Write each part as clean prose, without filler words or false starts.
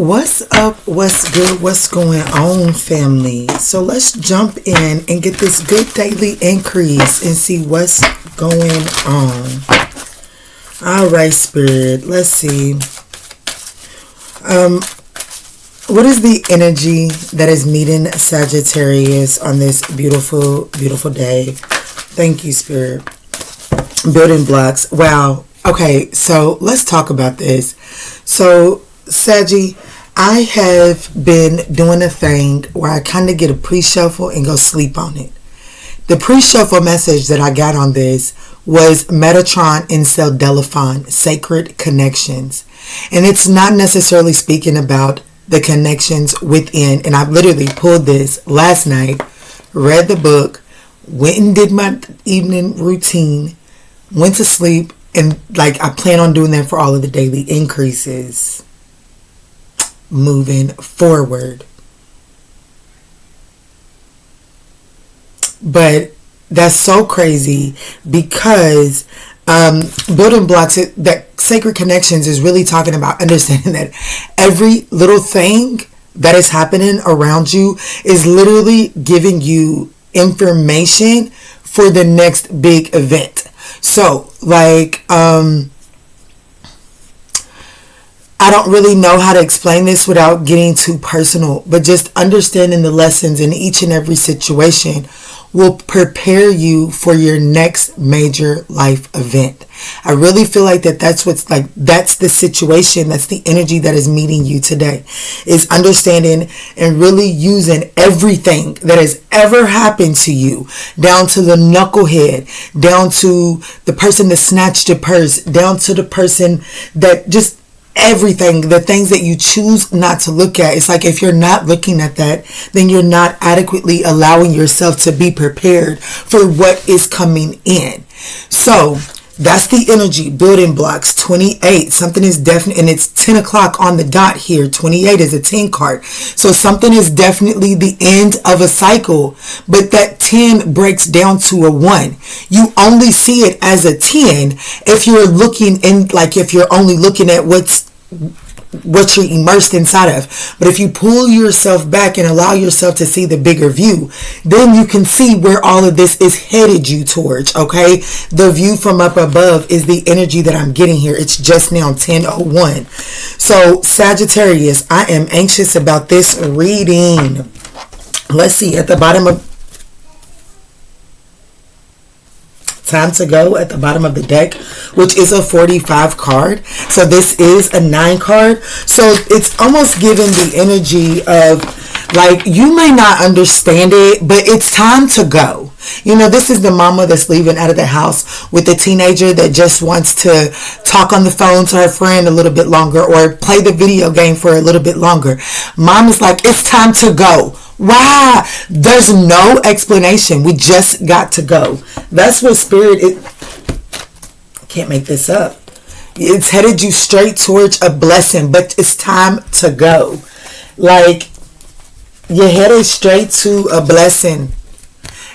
What's up? What's good? What's going on, family? So let's jump in and get this good daily increase and see what's going on. All right, Spirit. Let's see. What is the energy that is meeting Sagittarius on this beautiful, beautiful day? Thank you, Spirit. Building blocks. Wow. Okay, so let's talk about this. So, Saggy, I have been doing a thing where I kind of get a pre-shuffle and go sleep on it. The pre-shuffle message that I got on this was Metatron Incel Delafon, Sacred Connections. And it's not necessarily speaking about the connections within. And I literally pulled this last night, read the book, went and did my evening routine, went to sleep, and I plan on doing that for all of the daily increases moving forward. But that's so crazy because building blocks, that Sacred Connections is really talking about understanding that every little thing that is happening around you is literally giving you information for the next big event. So, I don't really know how to explain this without getting too personal, but just understanding the lessons in each and every situation will prepare you for your next major life event. I really feel like that's the situation, that's the energy that is meeting you today, is understanding and really using everything that has ever happened to you, down to the knucklehead, down to the person that snatched your purse, down to the person that just everything, the things that you choose not to look at. It's like if you're not looking at that, then you're not adequately allowing yourself to be prepared for what is coming in. So that's the energy. Building blocks 28. Something is definite, and it's 10 o'clock on the dot here. 28 is a 10 card. So something is definitely the end of a cycle, but that 10 breaks down to a 1. You only see it as a 10 if you're looking in, if you're only looking at what you're immersed inside of. But if you pull yourself back and allow yourself to see the bigger view, then you can see where all of this is headed you towards. Okay, the view from up above is the energy that I'm getting here. It's just now 10:01. So Sagittarius, I am anxious about this reading. Let's see, at the bottom of time to go, at the bottom of the deck, which is a 45 card. So this is a 9 card. So it's almost giving the energy of you may not understand it, but it's time to go. You know, this is the mama that's leaving out of the house with the teenager that just wants to talk on the phone to her friend a little bit longer or play the video game for a little bit longer. Mom is like, it's time to go. Why? There's no explanation. We just got to go. That's what Spirit is. I can't make this up. It's headed you straight towards a blessing, but it's time to go. You're headed straight to a blessing.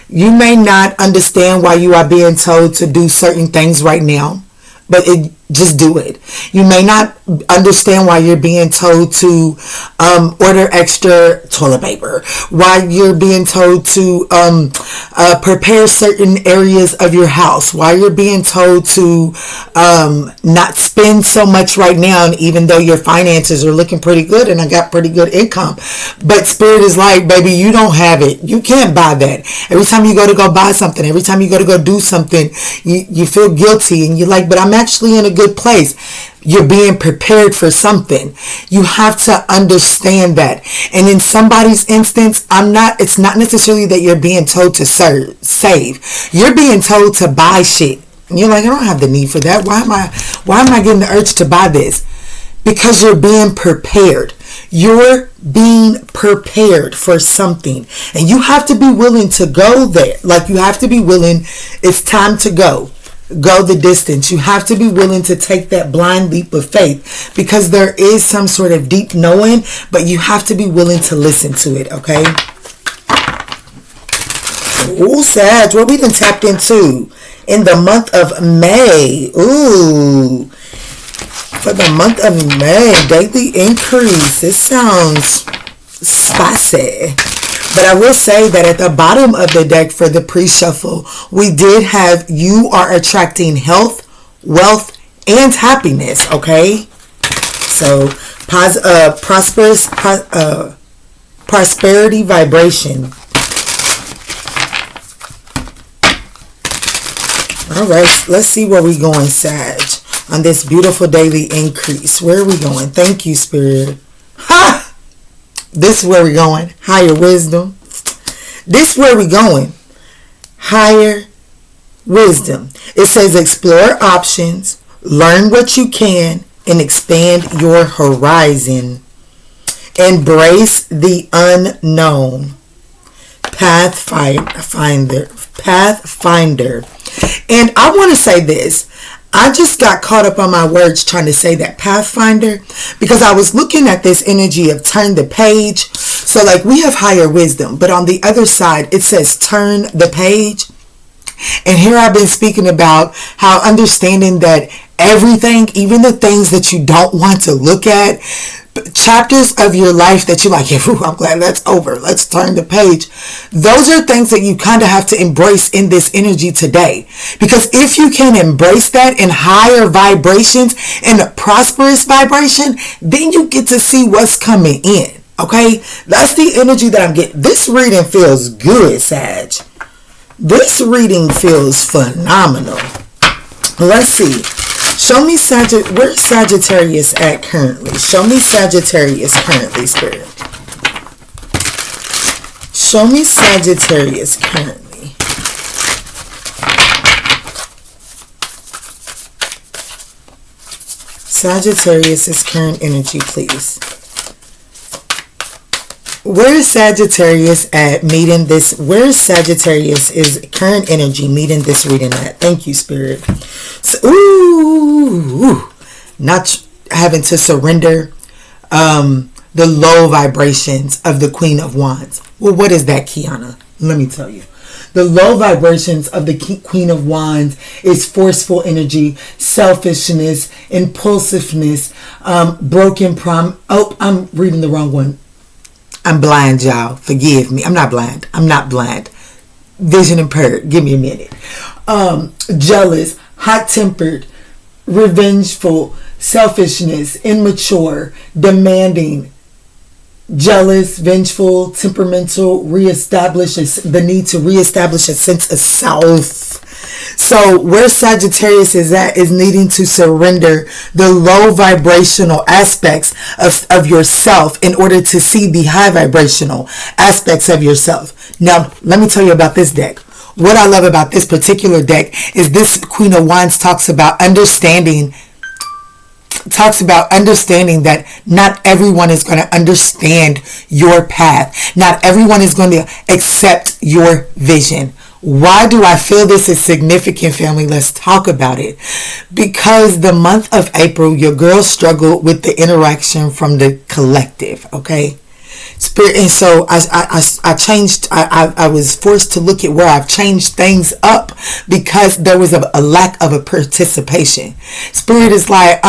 You may not understand why you are being told to do certain things right now, but just do it. You may not understand why you're being told to order extra toilet paper, why you're being told to prepare certain areas of your house, why you're being told to not spend so much right now, even though your finances are looking pretty good and I got pretty good income. But Spirit is like, baby, you don't have it. You can't buy that. Every time you go buy something, every time you go do something, you feel guilty and you're like, but I'm actually in a good place. You're being prepared for something. You have to understand that. And in somebody's instance, it's not necessarily that you're being told to save. You're being told to buy shit. And you're like, I don't have the need for that. Why am I getting the urge to buy this? Because you're being prepared. You're being prepared for something. And you have to be willing to go there. You have to be willing. It's time to go. Go the distance. You have to be willing to take that blind leap of faith, because there is some sort of deep knowing, but you have to be willing to listen to it. Okay. Ooh, Sag, what we done tapped into in the month of May. Ooh. For the month of May, daily increase. It sounds spicy. But I will say that at the bottom of the deck for the pre-shuffle, we did have you are attracting health, wealth, and happiness, okay? So, prosperity vibration. All right, let's see where we going, Sag, on this beautiful daily increase. Where are we going? Thank you, Spirit. Ha! This is where we're going. Higher wisdom. This is where we're going. Higher wisdom. It says explore options, learn what you can, and expand your horizon. Embrace the unknown. Pathfinder. And I want to say this. I just got caught up on my words trying to say that Pathfinder because I was looking at this energy of turn the page. So like we have higher wisdom, but on the other side it says turn the page. And here I've been speaking about how understanding that everything, even the things that you don't want to look at, chapters of your life that you're like, yeah, I'm glad that's over. Let's turn the page. Those are things that you kind of have to embrace in this energy today. Because if you can embrace that in higher vibrations, in a prosperous vibration, then you get to see what's coming in. Okay? That's the energy that I'm getting. This reading feels good, Sag. This reading feels phenomenal. Let's see. Show me where's Sagittarius at currently? Show me Sagittarius currently, Spirit. Show me Sagittarius currently. Sagittarius' current energy, please. Where is Sagittarius at meeting this? Where is Sagittarius is current energy meeting this reading at? Thank you, Spirit. So, not having to surrender the low vibrations of the Queen of Wands. Well, what is that, Kiana? Let me tell you. The low vibrations of the Queen of Wands is forceful energy, selfishness, impulsiveness, broken Oh, I'm reading the wrong one. I'm blind, y'all. Forgive me. I'm not blind. Vision impaired. Give me a minute. Jealous, hot-tempered, revengeful, selfishness, immature, demanding, jealous, vengeful, temperamental, the need to reestablish a sense of self. So where Sagittarius is at is needing to surrender the low vibrational aspects of yourself in order to see the high vibrational aspects of yourself. Now, let me tell you about this deck. What I love about this particular deck is this Queen of Wands talks about understanding that not everyone is going to understand your path. Not everyone is going to accept your vision. Why do I feel this is significant, family? Let's talk about it. Because the month of April, your girl struggled with the interaction from the collective, okay? Spirit, and so I was forced to look at where I've changed things up because there was a lack of a participation. Spirit is like,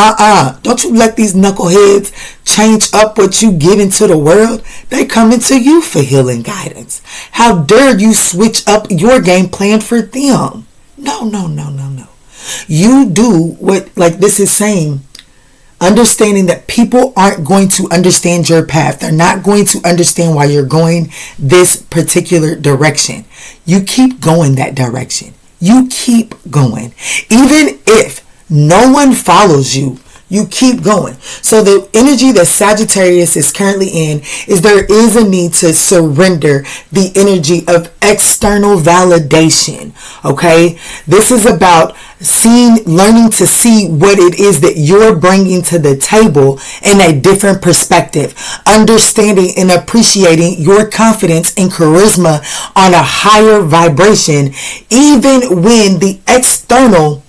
don't you let these knuckleheads change up what you give into the world. They come into you for healing guidance. How dare you switch up your game plan for them? No. You do what, like this is saying, understanding that people aren't going to understand your path. They're not going to understand why you're going this particular direction. You keep going that direction. You keep going. Even if no one follows you, you keep going. So the energy that Sagittarius is currently in is there is a need to surrender the energy of external validation. Okay? This is about learning to see what it is that you're bringing to the table in a different perspective. Understanding and appreciating your confidence and charisma on a higher vibration, even when the external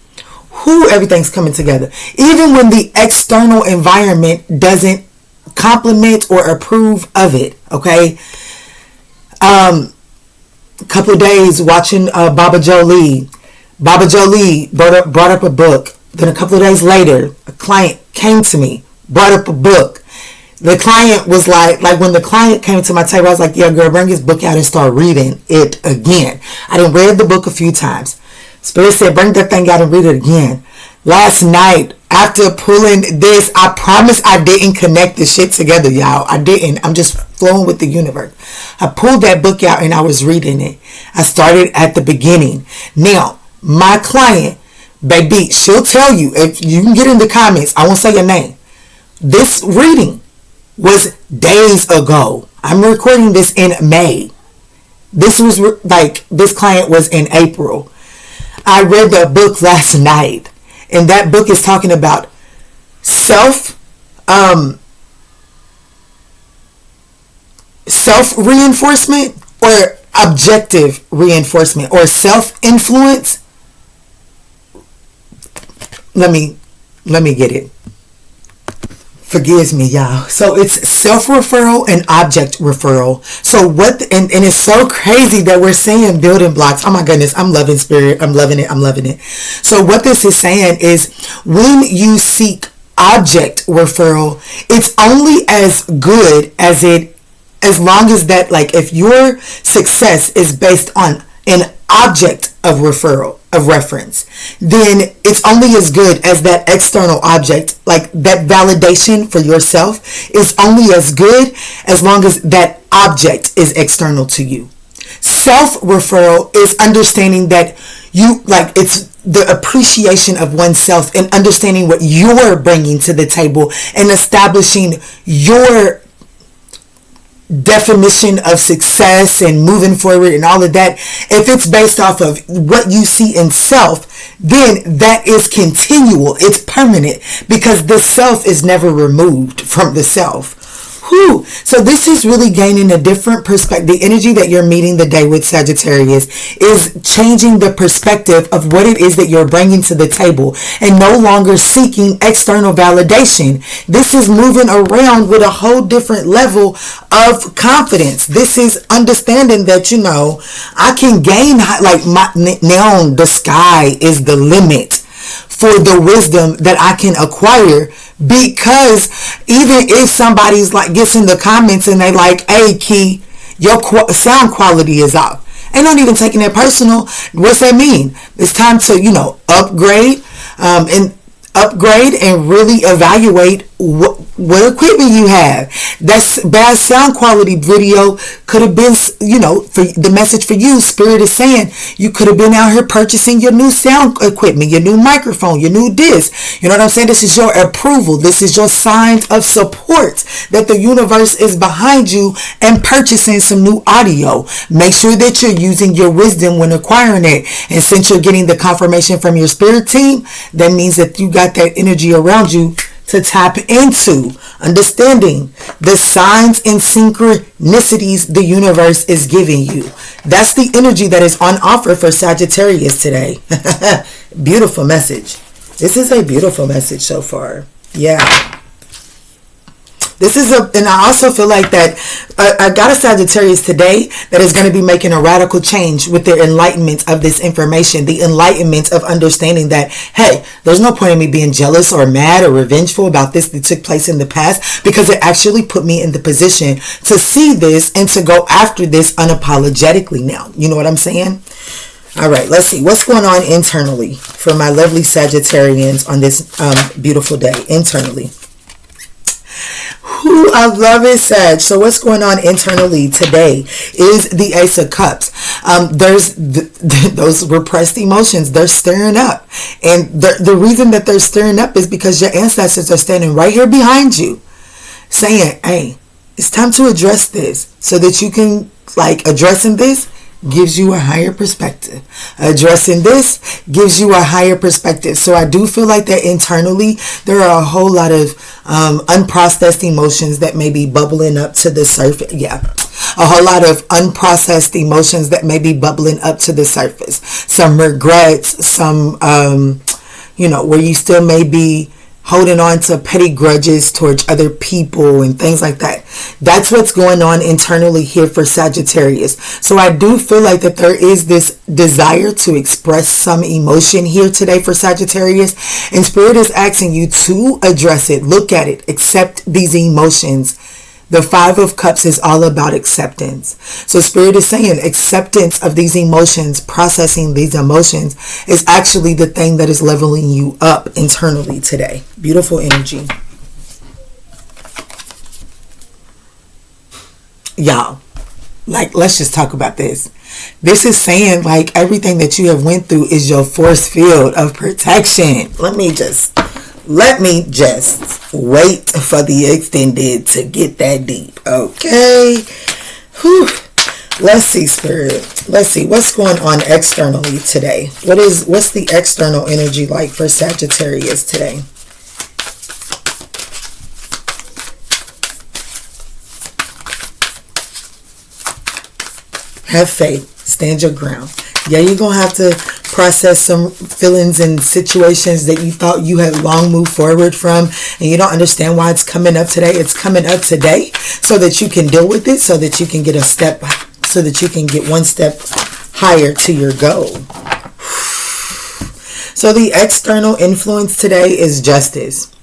everything's coming together. Even when the external environment doesn't compliment or approve of it. Okay. A couple of days watching Baba Jolie. Baba Jolie brought up a book. Then a couple of days later, a client came to me, brought up a book. The client was like when the client came to my table, I was like, yeah, girl, bring this book out and start reading it again. I done read the book a few times. Spirit said, bring that thing out and read it again. Last night, after pulling this, I promise I didn't connect the shit together, y'all. I didn't. I'm just flowing with the universe. I pulled that book out and I was reading it. I started at the beginning. Now, my client, baby, she'll tell you, if you can get in the comments, I won't say your name. This reading was days ago. I'm recording this in May. This was this client was in April. I read the book last night, and that book is talking about self-reinforcement or objective reinforcement or self-influence. Let me get it. Forgive me, y'all. So it's self-referral and object referral. So and it's so crazy that we're saying building blocks. Oh my goodness, I'm loving Spirit. I'm loving it. So what this is saying is when you seek object referral, it's only as good as long as that, if your success is based on an object of referral, of reference, then it's only as good as that external object. Like that validation for yourself is only as good as long as that object is external to you. Self-referral is understanding that it's the appreciation of oneself and understanding what you're bringing to the table and establishing your definition of success and moving forward and all of that. If it's based off of what you see in self, then that is continual. It's permanent because the self is never removed from the self. Whew. So this is really gaining a different perspective. The energy that you're meeting the day with, Sagittarius, is changing the perspective of what it is that you're bringing to the table and no longer seeking external validation. This is moving around with a whole different level of confidence. This is understanding that, I can gain, now the sky is the limit for the wisdom that I can acquire, because even if somebody's gets in the comments and they hey, Key, your sound quality is off, ain't not even taking it personal. What's that mean? It's time to upgrade and really evaluate what equipment you have. That's bad sound quality. Video could have been, for the message for you, Spirit is saying you could have been out here purchasing your new sound equipment, your new microphone, your new disc. You know what I'm saying? This is your approval. This is your sign of support that the universe is behind you and purchasing some new audio. Make sure that you're using your wisdom when acquiring it. And since you're getting the confirmation from your spirit team, that means that you got that energy around you to tap into understanding the signs and synchronicities the universe is giving you. That's the energy that is on offer for Sagittarius today. Beautiful message. This is a beautiful message so far. Yeah. And I also feel like that I got a Sagittarius today that is going to be making a radical change with the enlightenment of this information, the enlightenment of understanding that, hey, there's no point in me being jealous or mad or revengeful about this that took place in the past, because it actually put me in the position to see this and to go after this unapologetically now. You know what I'm saying? All right, let's see what's going on internally for my lovely Sagittarians on this beautiful day internally. Ooh, I love it, Sag. So what's going on internally today is the Ace of Cups. There's those repressed emotions. They're stirring up. And the reason that they're stirring up is because your ancestors are standing right here behind you saying, hey, it's time to address this, so that you can, addressing this gives you a higher perspective. Addressing this gives you a higher perspective. So I do feel like that internally there are a whole lot of unprocessed emotions that may be bubbling up to the surface. Yeah. A whole lot of unprocessed emotions that may be bubbling up to the surface. Some regrets, some, where you still may be holding on to petty grudges towards other people and things like that. That's what's going on internally here for Sagittarius. So I do feel like that there is this desire to express some emotion here today for Sagittarius. And Spirit is asking you to address it. Look at it. Accept these emotions. The Five of Cups is all about acceptance. So Spirit is saying acceptance of these emotions, processing these emotions is actually the thing that is leveling you up internally today. Beautiful energy. Y'all, like, let's just talk about this. This is saying like everything that you have went through is your force field of protection. Let me just wait for the extended to get that deep. Okay. Whew. Let's see, Spirit. Let's see what's going on externally today. What's the external energy like for Sagittarius today? Have faith. Stand your ground. Yeah, you're going to have to process some feelings and situations that you thought you had long moved forward from, and you don't understand why it's coming up today. It's coming up today so that you can deal with it, so that you can get one step higher to your goal. So the external influence today is justice.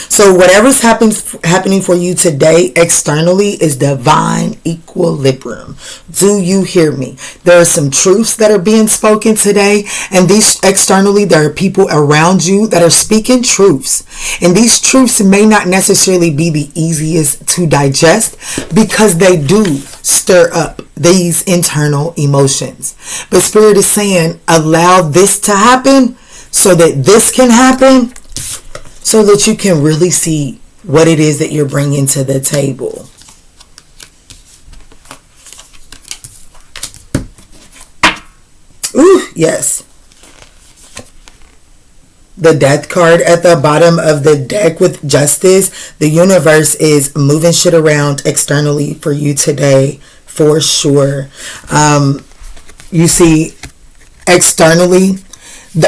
So whatever's happening for you today externally is divine equilibrium. Do you hear me? There are some truths that are being spoken today, and these externally, there are people around you that are speaking truths. And these truths may not necessarily be the easiest to digest because they do stir up these internal emotions. But Spirit is saying, allow this to happen so that this can happen, so that you can really see what it is that you're bringing to the table. Ooh, yes. The Death card at the bottom of the deck with justice. The universe is moving shit around externally for you today, for sure. You see, externally,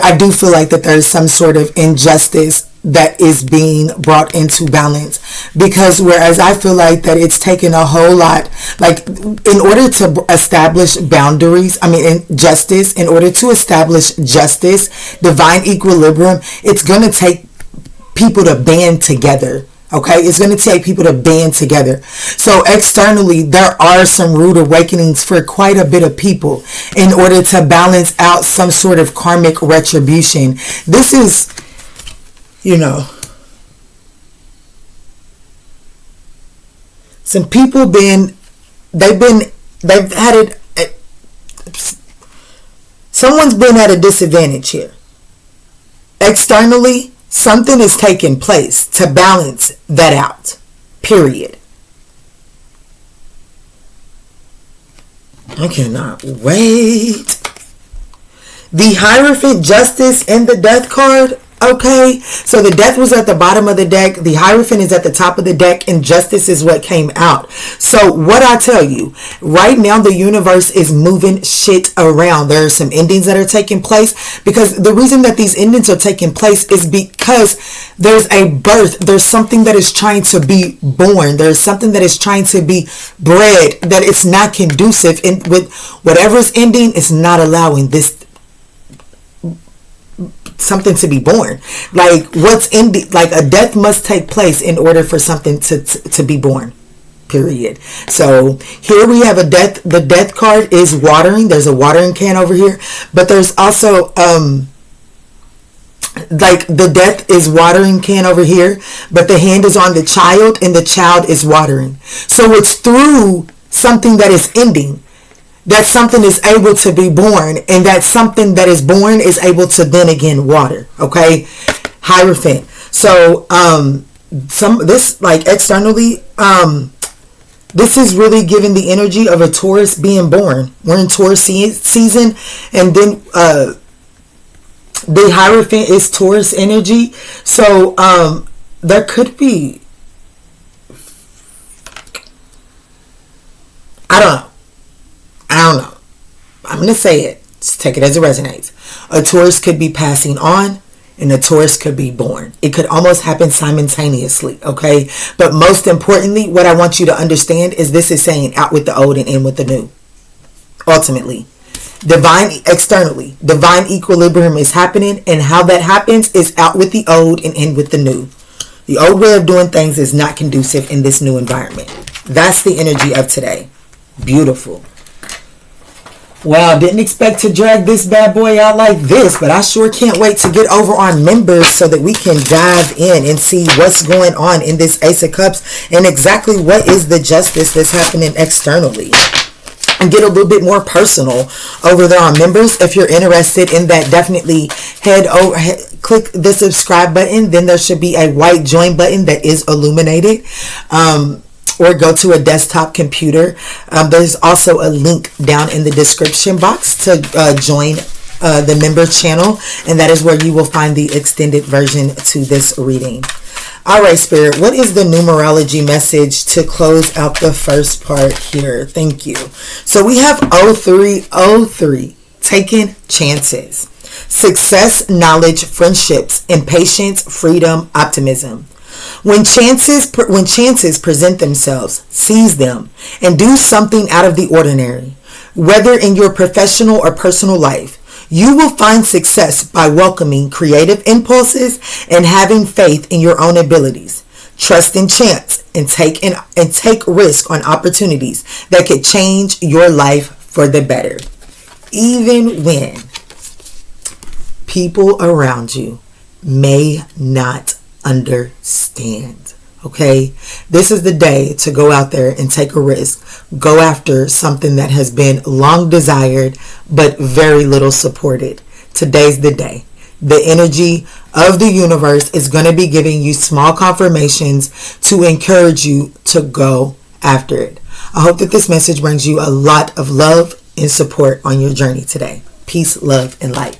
I do feel like that there's some sort of injustice that is being brought into balance, because whereas I feel like that it's taken a whole lot, like in order to establish boundaries, justice, in order to establish justice, divine equilibrium, it's going to take people to band together. Okay, it's going to take people to band together. So externally, there are some rude awakenings for quite a bit of people in order to balance out some sort of karmic retribution. This is, some people someone's been at a disadvantage here. Externally, something is taking place to balance that out. Period. I cannot wait. The Hierophant, Justice, and the Death card. Okay, so the Death was at the bottom of the deck, the Hierophant is at the top of the deck, and Justice is what came out. So what I tell you, right now the universe is moving shit around. There are some endings that are taking place, because the reason that these endings are taking place is because there's a birth. There's something that is trying to be born. There's something that is trying to be bred that is not conducive, and with whatever's ending, it's not allowing this something to be born. Like what's in like a death must take place in order for something to be born. Period. So here we have a death. The Death card is watering. There's a watering can over here, but there's also like the Death is watering can over here, but the hand is on the child and the child is watering. So it's through something that is ending that something is able to be born, and that something that is born is able to then again water. Okay, Hierophant. So this like externally, this is really giving the energy of a Taurus being born. We're in Taurus season, and then the Hierophant is Taurus energy. So there could be, I don't know. I'm going to say it. Just take it as it resonates. A Taurus could be passing on and a Taurus could be born. It could almost happen simultaneously, okay? But most importantly, what I want you to understand is this is saying out with the old and in with the new. Ultimately, externally, divine equilibrium is happening, and how that happens is out with the old and in with the new. The old way of doing things is not conducive in this new environment. That's the energy of today. Beautiful. Wow, didn't expect to drag this bad boy out like this, but I sure can't wait to get over on members so that we can dive in and see what's going on in this Ace of Cups and exactly what is the justice that's happening externally. And get a little bit more personal over there on members. If you're interested in that, definitely head over, click the subscribe button. Then there should be a white join button that is illuminated. Or go to a desktop computer. There's also a link down in the description box to join the member channel. And that is where you will find the extended version to this reading. All right, Spirit, what is the numerology message to close out the first part here? Thank you. So we have 0303, taking chances. Success, knowledge, friendships, impatience, freedom, optimism. When chances present themselves, seize them and do something out of the ordinary. Whether in your professional or personal life, you will find success by welcoming creative impulses and having faith in your own abilities. Trust in chance and take risk on opportunities that could change your life for the better. Even when people around you may not understand. Okay, this is the day to go out there and take a risk. Go after something that has been long desired but very little supported. Today's the day. The energy of the universe is going to be giving you small confirmations to encourage you to go after it. I hope that this message brings you a lot of love and support on your journey today. Peace, love, and light.